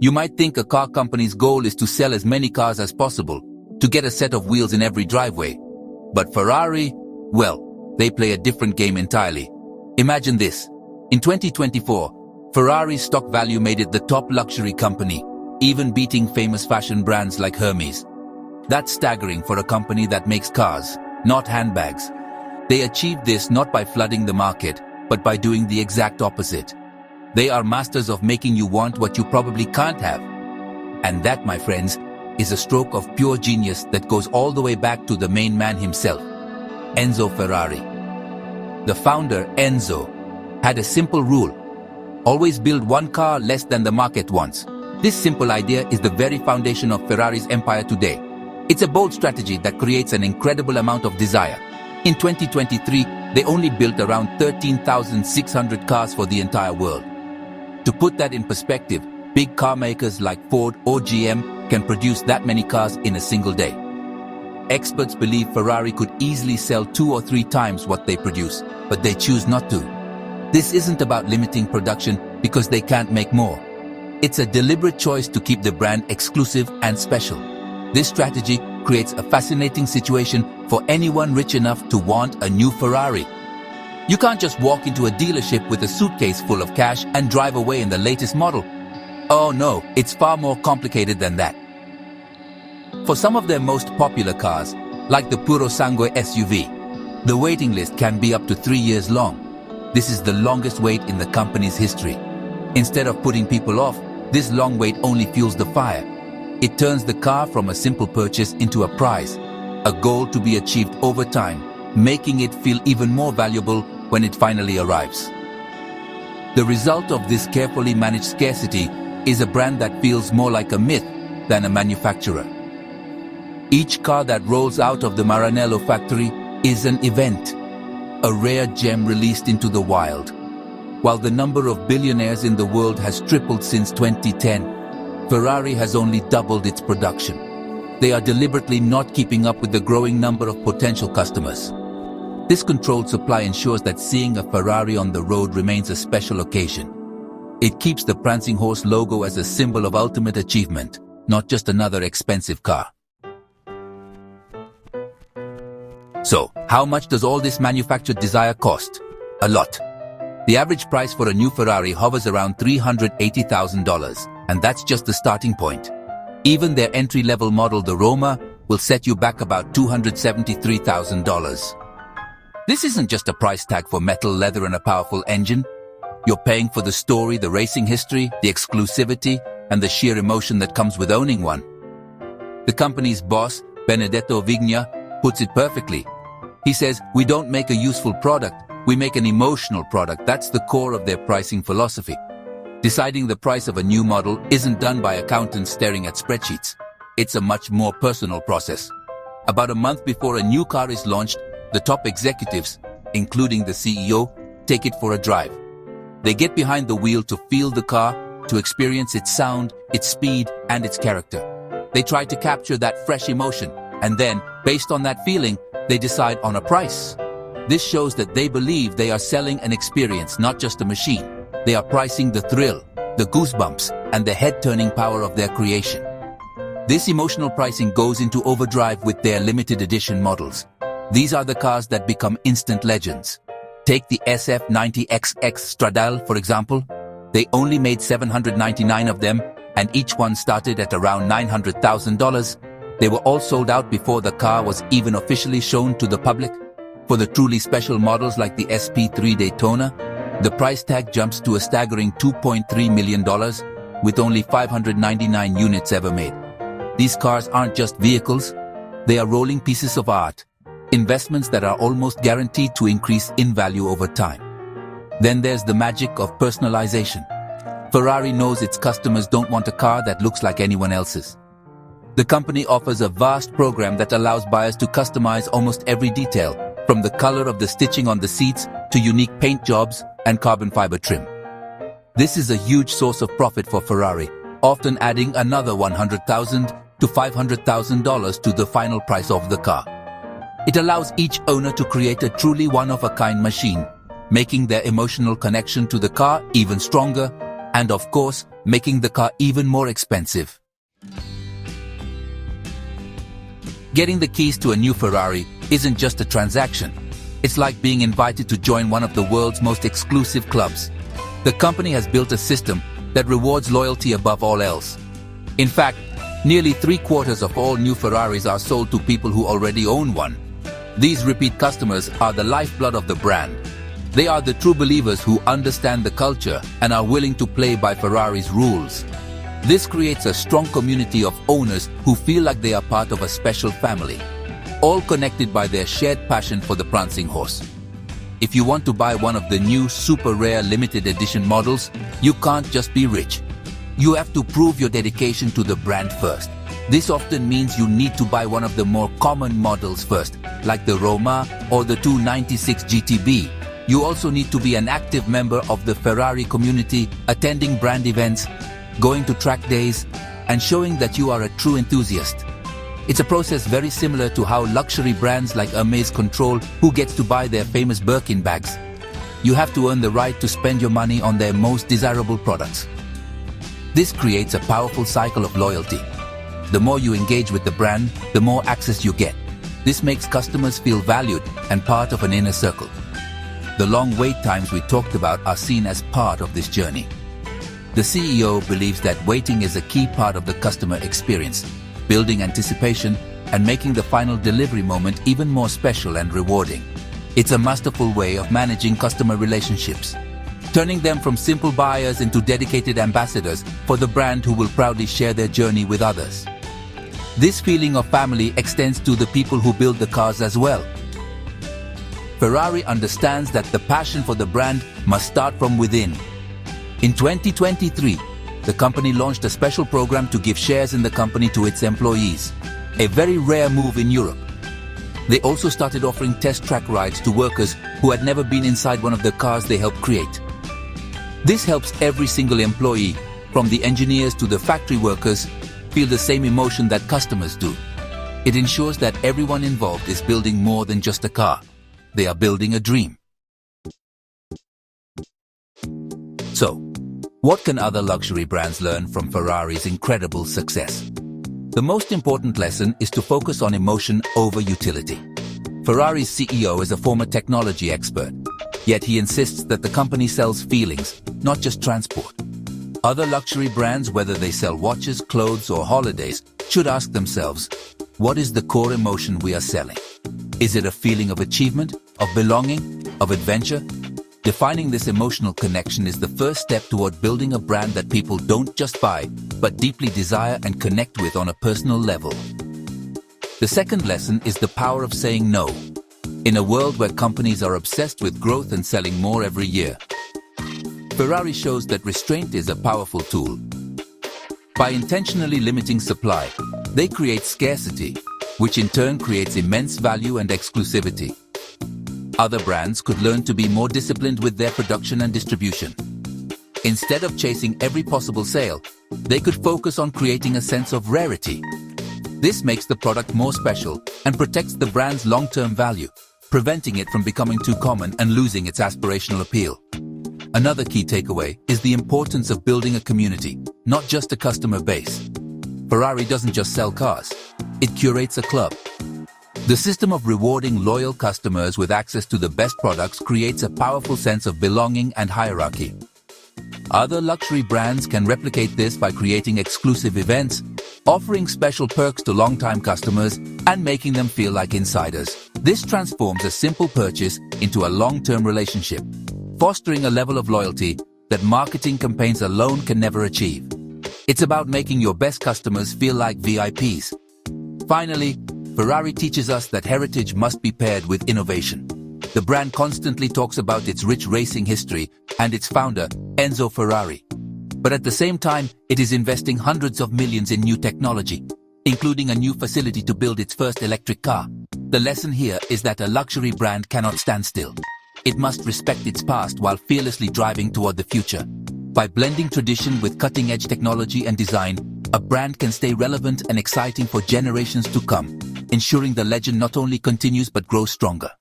You might think a car company's goal is to sell as many cars as possible, to get a set of wheels in every driveway. But Ferrari, well, they play a different game entirely. Imagine this. In 2024, Ferrari's stock value made it the top luxury company, even beating famous fashion brands like Hermes. That's staggering for a company that makes cars, not handbags. They achieved this not by flooding the market, but by doing the exact opposite. They are masters of making you want what you probably can't have. And that, my friends, is a stroke of pure genius that goes all the way back to the main man himself, Enzo Ferrari. The founder, Enzo, had a simple rule: always build one car less than the market wants. This simple idea is the very foundation of Ferrari's empire today. It's a bold strategy that creates an incredible amount of desire. In 2023, they only built around 13,600 cars for the entire world. To put that in perspective, big car makers like Ford or GM can produce that many cars in a single day. Experts believe Ferrari could easily sell 2 or 3 times what they produce, but they choose not to. This isn't about limiting production because they can't make more. It's a deliberate choice to keep the brand exclusive and special. This strategy creates a fascinating situation for anyone rich enough to want a new Ferrari. You can't just walk into a dealership with a suitcase full of cash and drive away in the latest model. Oh no, it's far more complicated than that. For some of their most popular cars, like the Puro Sangue SUV, the waiting list can be up to 3 years long. This is the longest wait in the company's history. Instead of putting people off, this long wait only fuels the fire. It turns the car from a simple purchase into a prize, a goal to be achieved over time, making it feel even more valuable when it finally arrives. The result of this carefully managed scarcity is a brand that feels more like a myth than a manufacturer. Each car that rolls out of the Maranello factory is an event, a rare gem released into the wild. While the number of billionaires in the world has tripled since 2010, Ferrari has only doubled its production. They are deliberately not keeping up with the growing number of potential customers. This controlled supply ensures that seeing a Ferrari on the road remains a special occasion. It keeps the prancing horse logo as a symbol of ultimate achievement, not just another expensive car. So, how much does all this manufactured desire cost? A lot. The average price for a new Ferrari hovers around $380,000, and that's just the starting point. Even their entry-level model, the Roma, will set you back about $273,000. This isn't just a price tag for metal, leather, and a powerful engine. You're paying for the story, the racing history, the exclusivity, and the sheer emotion that comes with owning one. The company's boss, Benedetto Vigna, puts it perfectly. He says, "We don't make a useful product, we make an emotional product." That's the core of their pricing philosophy. Deciding the price of a new model isn't done by accountants staring at spreadsheets. It's a much more personal process. About a month before a new car is launched, the top executives, including the CEO, take it for a drive. They get behind the wheel to feel the car, to experience its sound, its speed, and its character. They try to capture that fresh emotion, and then, based on that feeling, they decide on a price. This shows that they believe they are selling an experience, not just a machine. They are pricing the thrill, the goosebumps, and the head-turning power of their creation. This emotional pricing goes into overdrive with their limited edition models. These are the cars that become instant legends. Take the SF90XX Stradale, for example. They only made 799 of them, and each one started at around $900,000. They were all sold out before the car was even officially shown to the public. For the truly special models like the SP3 Daytona, the price tag jumps to a staggering $2.3 million, with only 599 units ever made. These cars aren't just vehicles, they are rolling pieces of art, investments that are almost guaranteed to increase in value over time. Then there's the magic of personalization. Ferrari knows its customers don't want a car that looks like anyone else's. The company offers a vast program that allows buyers to customize almost every detail, from the color of the stitching on the seats to unique paint jobs and carbon fiber trim. This is a huge source of profit for Ferrari, often adding another $100,000 to $500,000 to the final price of the car. It allows each owner to create a truly one-of-a-kind machine, making their emotional connection to the car even stronger and of course, making the car even more expensive. Getting the keys to a new Ferrari isn't just a transaction. It's like being invited to join one of the world's most exclusive clubs. The company has built a system that rewards loyalty above all else. In fact, nearly 3/4 of all new Ferraris are sold to people who already own one. These repeat customers are the lifeblood of the brand. They are the true believers who understand the culture and are willing to play by Ferrari's rules. This creates a strong community of owners who feel like they are part of a special family, all connected by their shared passion for the prancing horse. If you want to buy one of the new super rare limited edition models, you can't just be rich. You have to prove your dedication to the brand first. This often means you need to buy one of the more common models first, like the Roma or the 296 GTB. You also need to be an active member of the Ferrari community, attending brand events, going to track days, and showing that you are a true enthusiast. It's a process very similar to how luxury brands like Hermès control who gets to buy their famous Birkin bags. You have to earn the right to spend your money on their most desirable products. This creates a powerful cycle of loyalty. The more you engage with the brand, the more access you get. This makes customers feel valued and part of an inner circle. The long wait times we talked about are seen as part of this journey. The CEO believes that waiting is a key part of the customer experience, building anticipation and making the final delivery moment even more special and rewarding. It's a masterful way of managing customer relationships, turning them from simple buyers into dedicated ambassadors for the brand who will proudly share their journey with others. This feeling of family extends to the people who build the cars as well. Ferrari understands that the passion for the brand must start from within. In 2023, the company launched a special program to give shares in the company to its employees, a very rare move in Europe. They also started offering test track rides to workers who had never been inside one of the cars they helped create. This helps every single employee, from the engineers to the factory workers, feel the same emotion that customers do. It ensures that everyone involved is building more than just a car. They are building a dream. So, what can other luxury brands learn from Ferrari's incredible success? The most important lesson is to focus on emotion over utility. Ferrari's CEO is a former technology expert, yet he insists that the company sells feelings, not just transport. Other luxury brands, whether they sell watches, clothes, or holidays, should ask themselves, what is the core emotion we are selling? Is it a feeling of achievement, of belonging, of adventure? Defining this emotional connection is the first step toward building a brand that people don't just buy, but deeply desire and connect with on a personal level. The second lesson is the power of saying no. In a world where companies are obsessed with growth and selling more every year, Ferrari shows that restraint is a powerful tool. By intentionally limiting supply, they create scarcity, which in turn creates immense value and exclusivity. Other brands could learn to be more disciplined with their production and distribution. Instead of chasing every possible sale, they could focus on creating a sense of rarity. This makes the product more special and protects the brand's long-term value, preventing it from becoming too common and losing its aspirational appeal. Another key takeaway is the importance of building a community, not just a customer base. Ferrari doesn't just sell cars, it curates a club. The system of rewarding loyal customers with access to the best products creates a powerful sense of belonging and hierarchy. Other luxury brands can replicate this by creating exclusive events, offering special perks to long-time customers, and making them feel like insiders. This transforms a simple purchase into a long-term relationship, fostering a level of loyalty that marketing campaigns alone can never achieve. It's about making your best customers feel like VIPs. Finally, Ferrari teaches us that heritage must be paired with innovation. The brand constantly talks about its rich racing history and its founder, Enzo Ferrari. But at the same time, it is investing hundreds of millions in new technology, including a new facility to build its first electric car. The lesson here is that a luxury brand cannot stand still. It must respect its past while fearlessly driving toward the future. By blending tradition with cutting-edge technology and design, a brand can stay relevant and exciting for generations to come, ensuring the legend not only continues but grows stronger.